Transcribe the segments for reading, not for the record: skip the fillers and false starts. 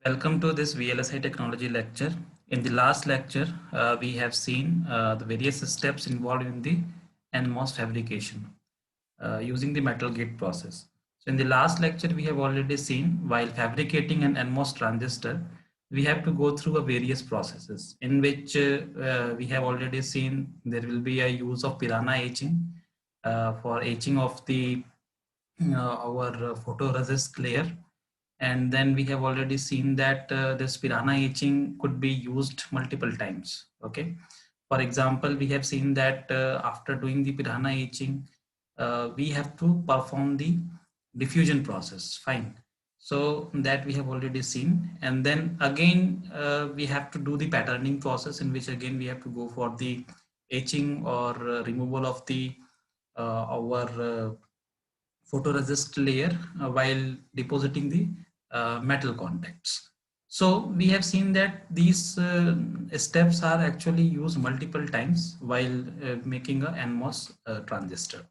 Welcome to this VLSI technology lecture. In the last lecture, we have seen the various steps involved in the NMOS fabrication using the metal gate process. So in the last lecture, we have already seen while fabricating an NMOS transistor, we have to go through a various processes in which we have already seen there will be a use of piranha etching for etching of the our photoresist layer, and then we have already seen that this piranha etching could be used multiple times. Okay, for example, we have seen that after doing the piranha etching, we have to perform the diffusion process. Fine, so that we have already seen, and then again we have to do the patterning process, in which again we have to go for the etching or removal of the our photoresist layer while depositing the metal contacts. So we have seen that these steps are actually used multiple times while making a NMOS transistor.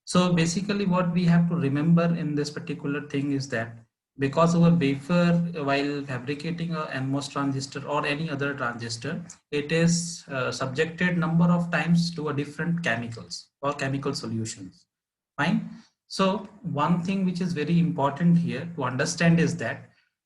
So basically what we have to remember in this particular thing is that because our wafer, while fabricating a NMOS transistor or any other transistor, it is subjected number of times to a different chemicals or chemical solutions. Fine. So one thing which is very important here to understand is that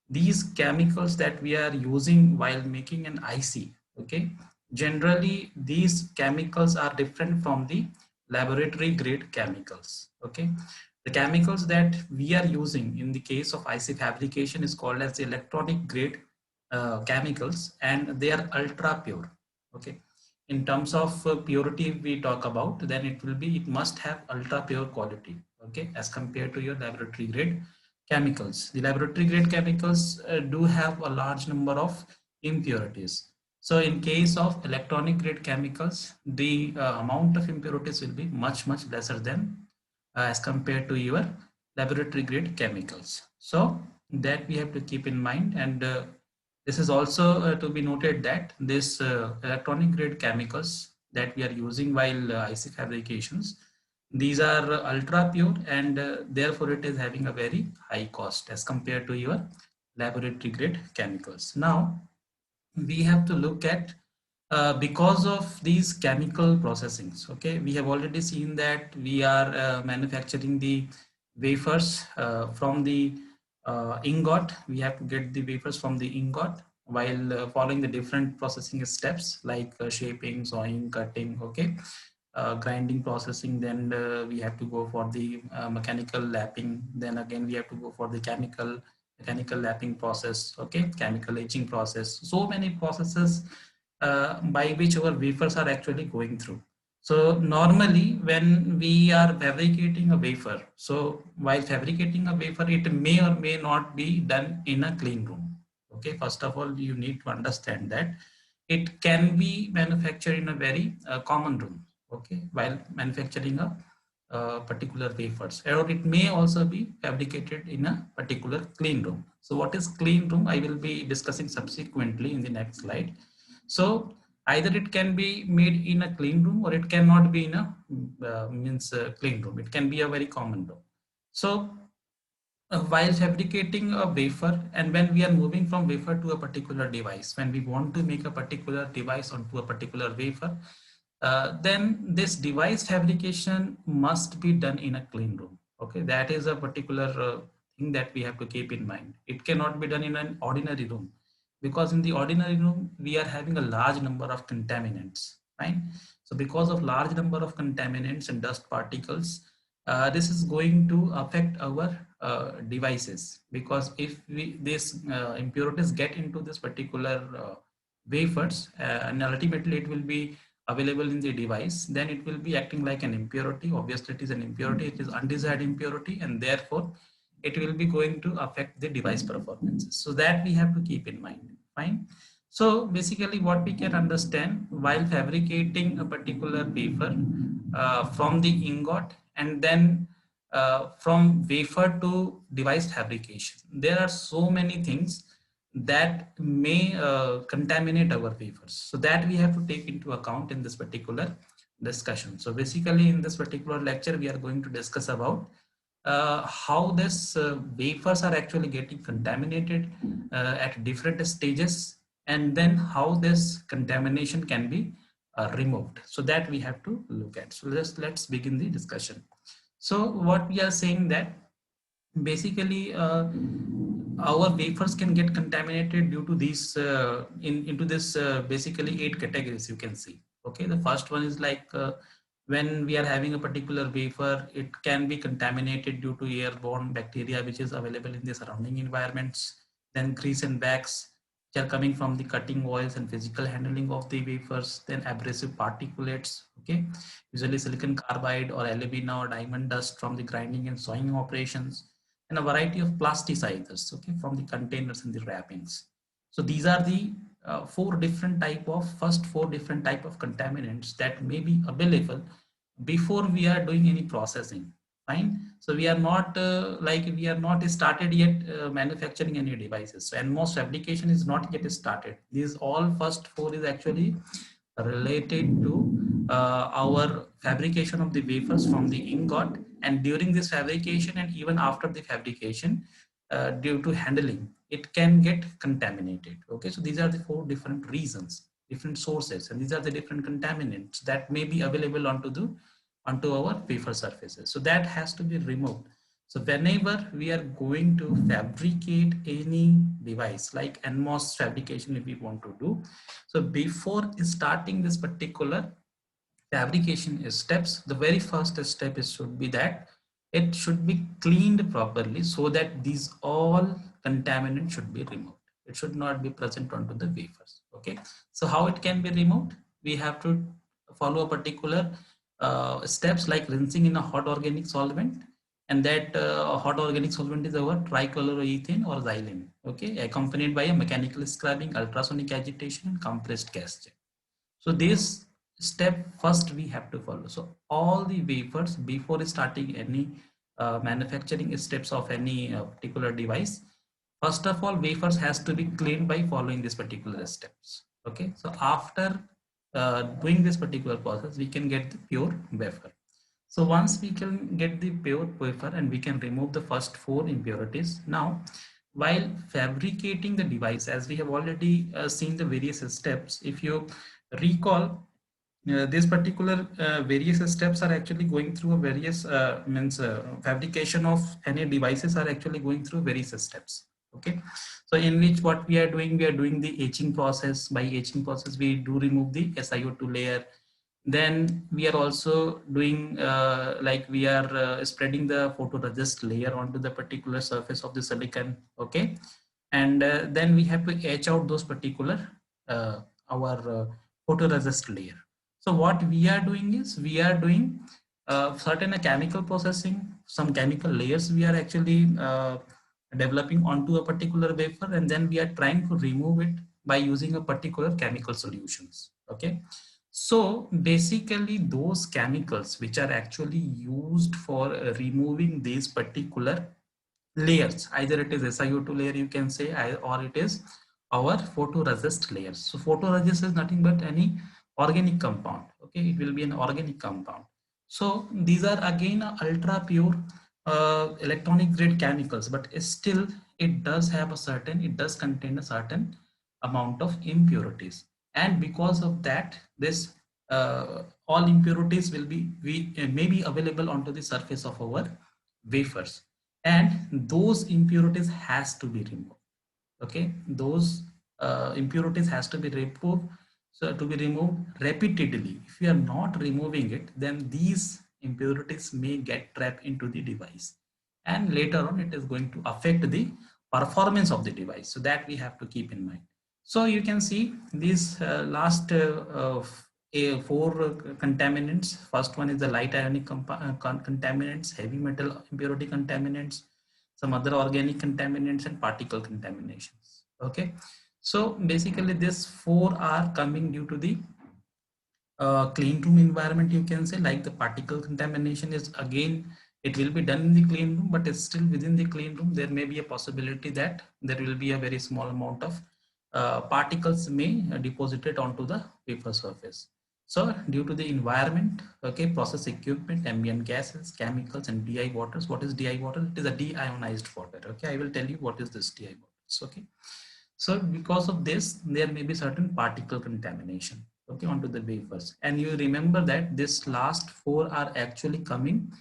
these chemicals that we are using while making an IC, okay, generally these chemicals are different from the laboratory grade chemicals. Okay, the chemicals that we are using in the case of IC fabrication is called as the electronic grade chemicals, and they are ultra pure. Okay, in terms of purity we talk about, then it must have ultra pure quality, okay, as compared to your laboratory grade chemicals. The laboratory grade chemicals do have a large number of impurities. So in case of electronic grade chemicals, the amount of impurities will be much lesser than as compared to your laboratory grade chemicals. So that we have to keep in mind, and this is also to be noted that this electronic grade chemicals that we are using while IC fabrications, these are ultra pure, and therefore it is having a very high cost as compared to your laboratory grade chemicals. Now we have to look at because of these chemical processings. Okay, we have already seen that we are manufacturing the wafers from the ingot. We have to get the wafers from the ingot while following the different processing steps like shaping, sawing, cutting, okay, grinding, processing. Then we have to go for the mechanical lapping. Then again we have to go for the mechanical lapping process, okay, chemical etching process. So many processes by which our wafers are actually going through. So normally when we are fabricating a wafer, so while fabricating a wafer, it may or may not be done in a clean room. Okay, first of all, you need to understand that it can be manufactured in a very common room. Okay, while manufacturing a particular wafers, or it may also be fabricated in a particular clean room. So what is clean room, I will be discussing subsequently in the next slide. So either it can be made in a clean room or it cannot be in a clean room. It can be a very common room. So while fabricating a wafer, and when we are moving from wafer to a particular device, when we want to make a particular device onto a particular wafer, then this device fabrication must be done in a clean room. Okay, that is a particular thing that we have to keep in mind. It cannot be done in an ordinary room, because in the ordinary room we are having a large number of contaminants. Right? So because of large number of contaminants and dust particles, this is going to affect our devices, because if these impurities get into this particular wafers, and ultimately it will be available in the device, then it will be acting like an impurity. Obviously it is an impurity, it is undesired impurity, and therefore it will be going to affect the device performances. So that we have to keep in mind. Fine. So basically what we can understand, while fabricating a particular wafer from the ingot, and then from wafer to device fabrication, there are so many things that may contaminate our wafers. So that we have to take into account in this particular discussion. So basically in this particular lecture, we are going to discuss about how this wafers are actually getting contaminated at different stages, and then how this contamination can be removed. So that we have to look at. So let's begin the discussion. So what we are saying that basically our wafers can get contaminated due to these into this basically 8 categories you can see. Okay, the first one is like when we are having a particular wafer, it can be contaminated due to airborne bacteria which is available in the surrounding environments. Then grease and wax which are coming from the cutting oils and physical handling of the wafers. Then abrasive particulates, okay, usually silicon carbide or alumina or diamond dust from the grinding and sewing operations, and a variety of plasticizers, okay, from the containers and the wrappings. So these are the first four different type of contaminants that may be available before we are doing any processing. Fine. So we are not we are not started yet manufacturing any devices. So NMOS fabrication is not yet started. These all first four is actually related to our fabrication of the wafers from the ingot, and during this fabrication and even after the fabrication, due to handling, it can get contaminated. Okay, so these are the four different reasons, different sources, and these are the different contaminants that may be available onto our wafer surfaces. So that has to be removed. So whenever we are going to fabricate any device like NMOS fabrication, if we want to do, so before starting this particular fabrication steps, the very first step is should be that it should be cleaned properly so that these all contaminants should be removed. It should not be present onto the wafers. Okay. So how it can be removed? We have to follow a particular steps like rinsing in a hot organic solvent, and that hot organic solvent is our trichloroethane or xylene, okay, accompanied by a mechanical scrubbing, ultrasonic agitation, and compressed gas jet. So this step first we have to follow. So all the wafers before starting any manufacturing steps of any particular device, first of all wafers has to be cleaned by following these particular steps. Okay, so after doing this particular process, we can get the pure wafer. So once we can get the pure wafer and we can remove the first four impurities. Now, while fabricating the device, as we have already seen the various steps, if you recall, these particular various steps are actually going through a various means fabrication of any devices are actually going through various steps. Okay, so in which what we are doing the etching process. By etching process, we do remove the SiO2 layer. Then we are also doing we are spreading the photoresist layer onto the particular surface of the silicon. Okay, and then we have to etch out those particular our photoresist layer. So what we are doing is we are doing certain chemical processing, some chemical layers we are actually developing onto a particular wafer, and then we are trying to remove it by using a particular chemical solutions. Okay, so basically those chemicals which are actually used for removing these particular layers, either it is SiO2 layer you can say, or it is our photoresist layers. So photoresist is nothing but any organic compound. Okay, it will be an organic compound. So these are again ultra pure electronic grade chemicals, but still it does have a certain, it does contain a certain amount of impurities, and because of that this all impurities will be may be available onto the surface of our wafers, and those impurities has to be removed. Okay, those impurities has to be removed, so to be removed repeatedly. If we are not removing it, then these impurities may get trapped into the device, and later on it is going to affect the performance of the device. So that we have to keep in mind. So you can see these last four contaminants. First one is the light ionic contaminants, heavy metal impurity contaminants, some other organic contaminants, and particle contaminations. Okay, so basically these four are coming due to the clean room environment, you can say. Like the particle contamination is again, it will be done in the clean room, but it's still within the clean room there may be a possibility that there will be a very small amount of particles may deposited onto the wafer surface. So due to the environment, okay, process equipment, ambient gases, chemicals, and DI waters. What is DI water? It is a deionized water. Okay, I will tell you what is this DI waters. Okay, so because of this, there may be certain particle contamination, okay, onto the wafers. And you remember that this last four are actually coming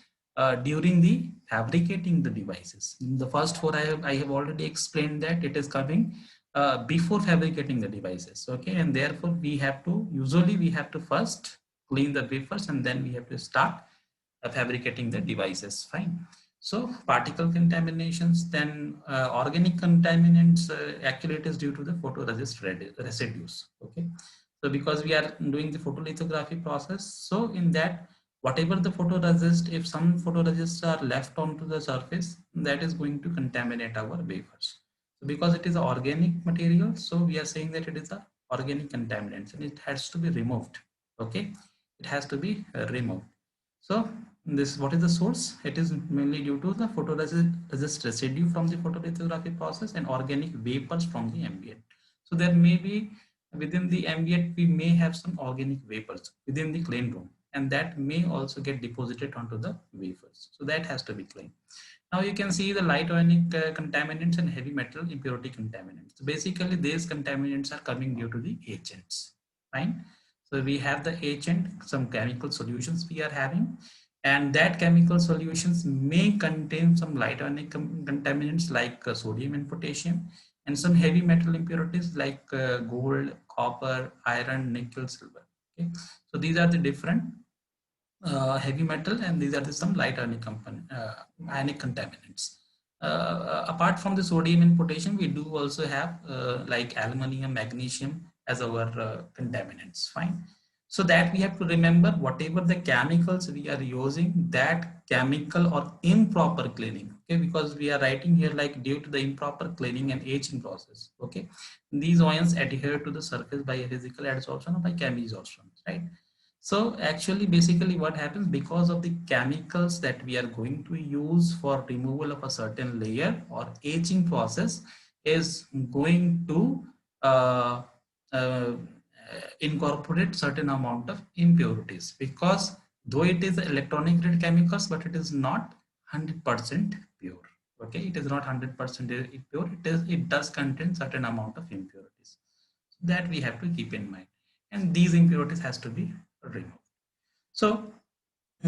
during the fabricating the devices. The first four I have already explained that it is coming before fabricating the devices, okay, and therefore we have to usually we have to first clean the wafers and then we have to start fabricating the devices. Fine. So particle contaminations, then organic contaminants, actually it is due to the photoresist residues. Okay. So because we are doing the photolithography process, so in that whatever the photoresist, if some photoresists are left onto the surface, that is going to contaminate our wafers. So because it is an organic material, so we are saying that it is a organic contaminants and it has to be removed. Okay. It has to be removed. So this, what is the source? It is mainly due to the photoresist residue from the photolithography process and organic vapors from the ambient. So there may be within the ambient, we may have some organic vapors within the clean room, and that may also get deposited onto the wafers. So that has to be cleaned. Now you can see the light ionic contaminants and heavy metal impurity contaminants. So basically, these contaminants are coming due to the agents. Fine. So we have the agent, some chemical solutions we are having, and that chemical solutions may contain some light ionic contaminants like sodium and potassium, and some heavy metal impurities like gold, copper, iron, nickel, silver. Okay. So these are the different heavy metal, and these are the some light ionic contaminants. Apart from the sodium and potassium, we do also have like aluminum, magnesium as our contaminants. Fine. So that we have to remember, whatever the chemicals we are using, that chemical or improper cleaning. Okay, because we are writing here like due to the improper cleaning and aging process. Okay, these ions adhere to the surface by physical adsorption or by chemisorption, right? So actually, basically what happens, because of the chemicals that we are going to use for removal of a certain layer or aging process is going to uh, uh, incorporate certain amount of impurities, because though it is electronic grade chemicals, but it is not 100% pure. Okay, it is not 100% pure. It does contain certain amount of impurities that we have to keep in mind, and these impurities has to be removed. So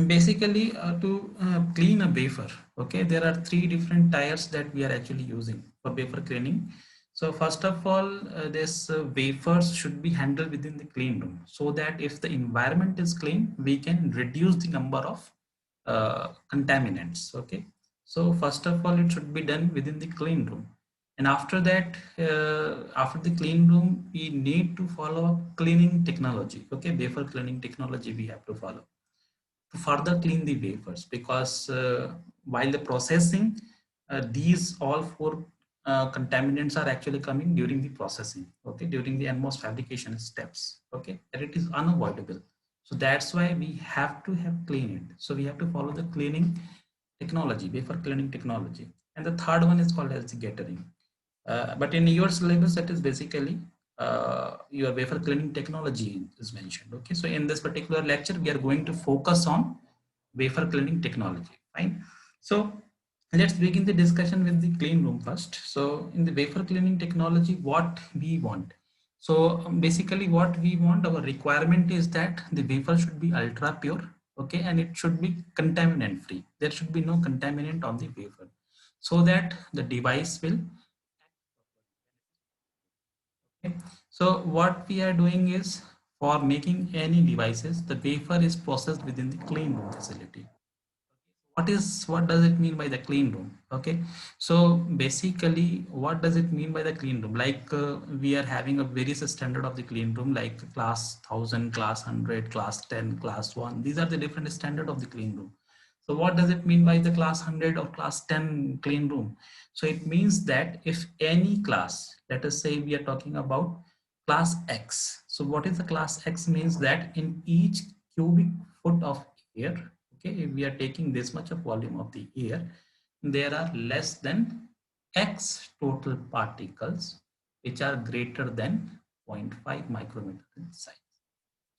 basically, to clean a wafer, okay, there are three different tires that we are actually using for wafer cleaning. So first of all, this wafers should be handled within the clean room, so that if the environment is clean, we can reduce the number of contaminants. Okay, so first of all, it should be done within the clean room, and after that, after the clean room, we need to follow cleaning technology. Okay, wafer cleaning technology we have to follow to further clean the wafers, because while the processing, these all four contaminants are actually coming during the processing, okay, during the NMOS fabrication steps, okay, and it is unavoidable. So that's why we have to have clean it. So we have to follow the cleaning technology, wafer cleaning technology. And the third one is called as the gathering. But in your syllabus, it is basically your wafer cleaning technology is mentioned. Okay, so in this particular lecture, we are going to focus on wafer cleaning technology. Fine. So let's begin the discussion with the clean room first. So in the wafer cleaning technology, what we want. So basically, what we want, our requirement is that the wafer should be ultra pure. Okay, and it should be contaminant free. There should be no contaminant on the wafer, so that the device will. Okay. So what we are doing is, for making any devices, the wafer is processed within the clean room facility. What does it mean by the clean room? Okay, so basically, what does it mean by the clean room? Like we are having a various standard of the clean room, like class 1000, class 100, class 10, class 1. These are the different standard of the clean room. So what does it mean by the class 100 or class 10 clean room? So it means that if any class, let us say we are talking about class X. So what is the class X? Means that in each cubic foot of air, okay, if we are taking this much of volume of the air, there are less than X total particles which are greater than 0.5 micrometer in size.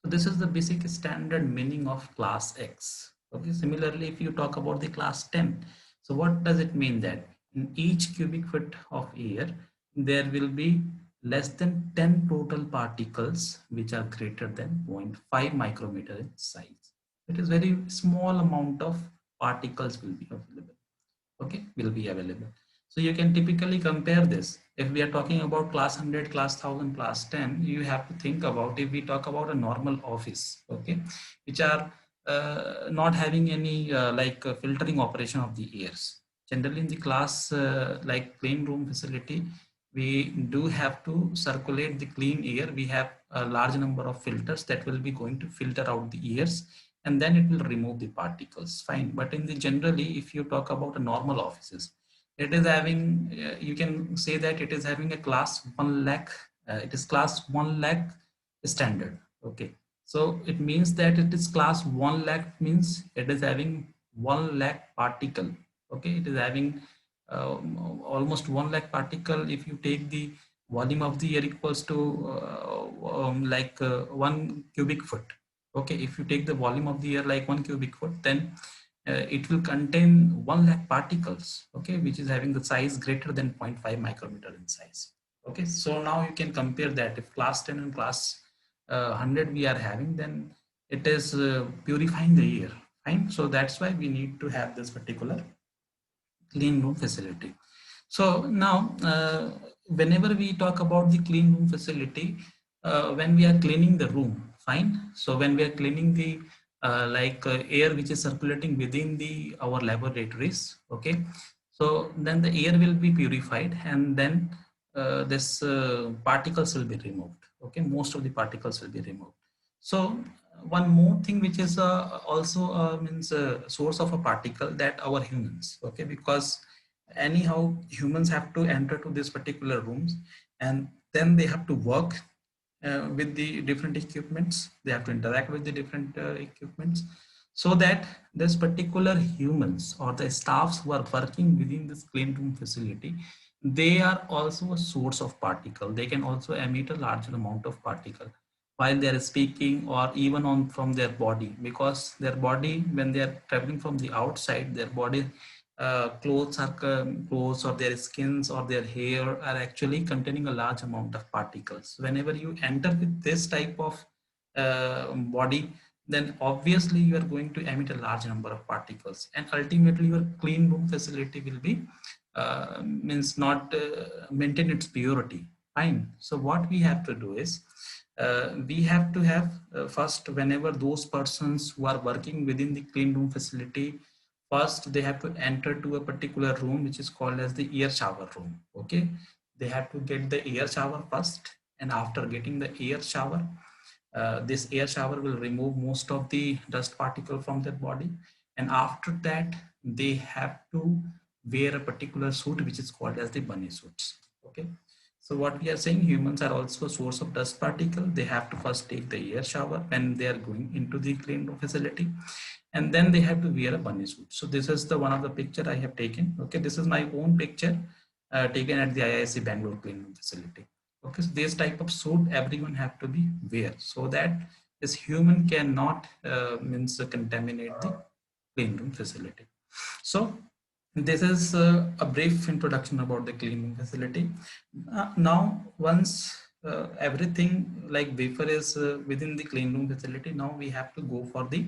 So this is the basic standard meaning of class X. Okay, similarly, if you talk about the class 10, so what does it mean that in each cubic foot of air, there will be less than 10 total particles which are greater than zero point 0.5 micrometer in size. It is very small amount of particles will be available. Okay, will be available. So you can typically compare this. If we are talking about class 100, class 1000, class 10, you have to think about, if we talk about a normal office, okay, which are not having any filtering operation of the airs. Generally in the class like clean room facility, we do have to circulate the clean air. We have a large number of filters that will be going to filter out the airs, and then it will remove the particles, fine. But in the generally, if you talk about a normal offices, it is having you can say that it is having a class 1 lakh, it is class 1 lakh standard. Okay, so it means that it is class 1 lakh, means it is having 1 lakh particle. Okay, it is having almost 1 lakh particle. If you take the volume of the air equals to 1 cubic foot. Okay, if you take the volume of the air like 1 cubic foot, then it will contain 1 lakh particles, okay, which is having the size greater than zero point 0.5 micrometer in size. Okay, so now you can compare that. If class 10 and class 100 we are having, then it is purifying the air, fine. So that's why we need to have this particular clean room facility. So now, whenever we talk about the clean room facility, when we are cleaning the room, fine. So when we are cleaning the air which is circulating within the our laboratories, okay. So then the air will be purified, and then this particles will be removed. Okay, most of the particles will be removed. So one more thing which is also means a source of a particle, that our humans. Okay, because anyhow humans have to enter to this particular rooms, and then they have to work with the different equipments. They have to interact with the different equipments, so that this particular humans or the staffs who are working within this clean room facility, they are also a source of particle. They can also emit a larger amount of particle while they are speaking, or even on from their body, because their body, when they are traveling from the outside, their body clothes or their skins or their hair are actually containing a large amount of particles. Whenever you enter with this type of body, then obviously you are going to emit a large number of particles, and ultimately your clean room facility will be means not maintain its purity, fine. So what we have to do is we have to have first, whenever those persons who are working within the clean room facility, first they have to enter to a particular room which is called as the air shower room. Okay, they have to get the air shower first, and after getting the air shower, this air shower will remove most of the dust particle from their body, and after that they have to wear a particular suit which is called as the bunny suits. Okay, so what we are saying, humans are also a source of dust particle. They have to first take the air shower when they are going into the clean room facility, and then they have to wear a bunny suit. So this is the one of the picture I have taken. Okay, this is my own picture taken at the IISc Bangalore clean room facility. Okay, so this type of suit everyone have to be wear, so that this human cannot means contaminate the clean room facility. So this is a brief introduction about the clean room facility. Now, once everything like Wafer is within the clean room facility, now we have to go for the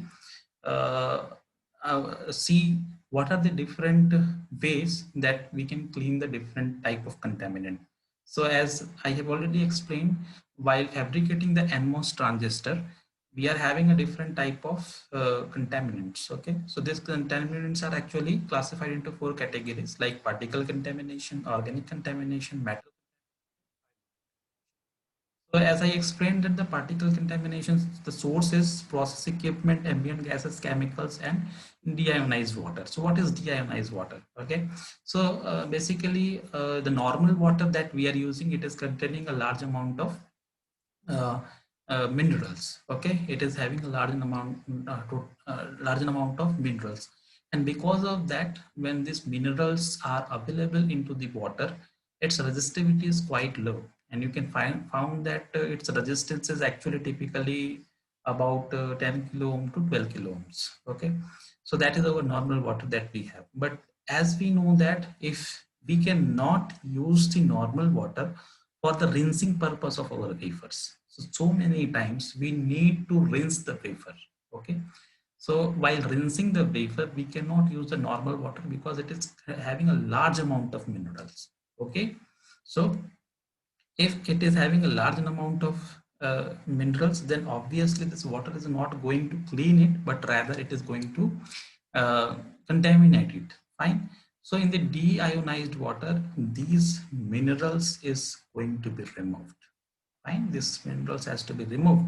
uh, see what are the different ways that we can clean the different type of contaminant. So as I have already explained, while fabricating the NMOS transistor, we are having a different type of contaminants. Okay, so these contaminants are actually classified into four categories, like particle contamination, organic contamination, metal. So as I explained, that the particle contaminations, the source is process equipment, ambient gases, chemicals, and deionized water. So what is deionized water? Okay, so basically the normal water that we are using, it is containing a large amount of uh, minerals. Okay, it is having a large amount of minerals, and because of that, when these minerals are available into the water, its resistivity is quite low, and you can find found that its resistance is actually typically about 10 kilo ohm to 12 kilo ohms. Okay, so that is our normal water that we have. But as we know that if we cannot use the normal water for the rinsing purpose of our wafers, so many times we need to rinse the wafer. Okay, so while rinsing the wafer we cannot use the normal water because it is having a large amount of minerals. Okay, so if it is having a large amount of minerals, then obviously this water is not going to clean it, but rather it is going to uh, contaminate it. Fine. So in the deionized water, these minerals is going to be removed. Fine, this minerals has to be removed.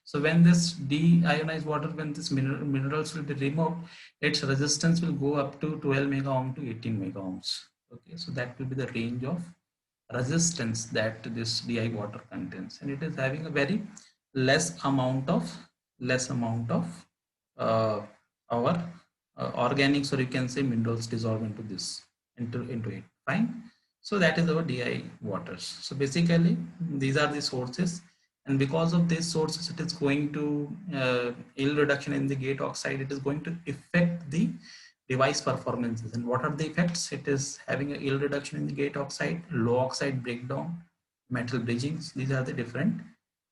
So when this deionized water, when this minerals will be removed, its resistance will go up to 12 mega ohm to 18 mega ohms. Okay, so that will be the range of resistance that this DI water contains, and it is having a very less amount of uh, our organics, or you can say minerals, dissolve into this into it. Fine. So that is our DI waters. So basically these are the sources, and because of these sources it is going to yield reduction in the gate oxide. It is going to affect the device performances. And what are the effects? It is having a yield reduction in the gate oxide, low oxide breakdown, metal bridgings. These are the different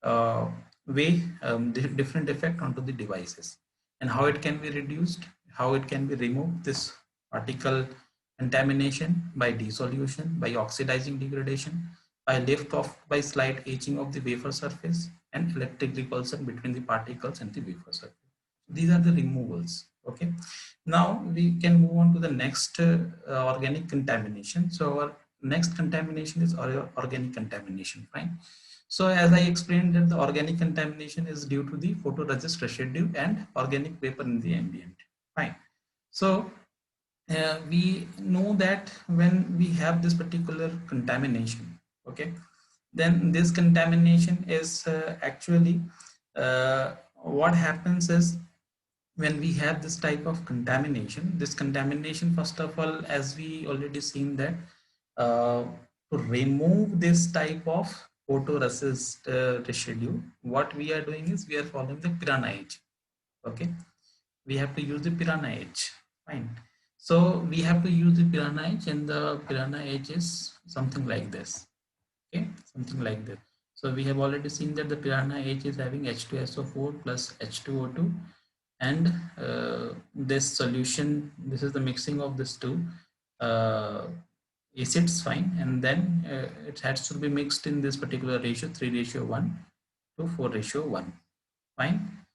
uh, different effect onto the devices. And how it can be reduced, how it can be removed, this particle contamination by dissolution, by oxidizing degradation, by lift off, by slight etching of the wafer surface, and electric repulsion between the particles and the wafer surface. These are the removals. Okay, now we can move on to the next organic contamination. So our next contamination is organic contamination. Fine. So as I explained that the organic contamination is due to the photoresist residue and organic vapor in the ambient. Fine. So we know that when we have this particular contamination, okay, then this contamination is actually what happens is, when we have this type of contamination, first of all, as we already seen that uh, to remove this type of photoresist residue, what we are doing is we are following the piranha edge. Okay, we have to use the piranha edge. Fine. So we have to use the piranha edge, and the piranha edge is something like this. Okay, something like this. So we have already seen that the piranha edge is having H2SO4 plus H2O2, and this solution, this is the mixing of these two uh, acids. Fine. And then it has to be mixed in this particular ratio, 3:1 to 4:1. Fine.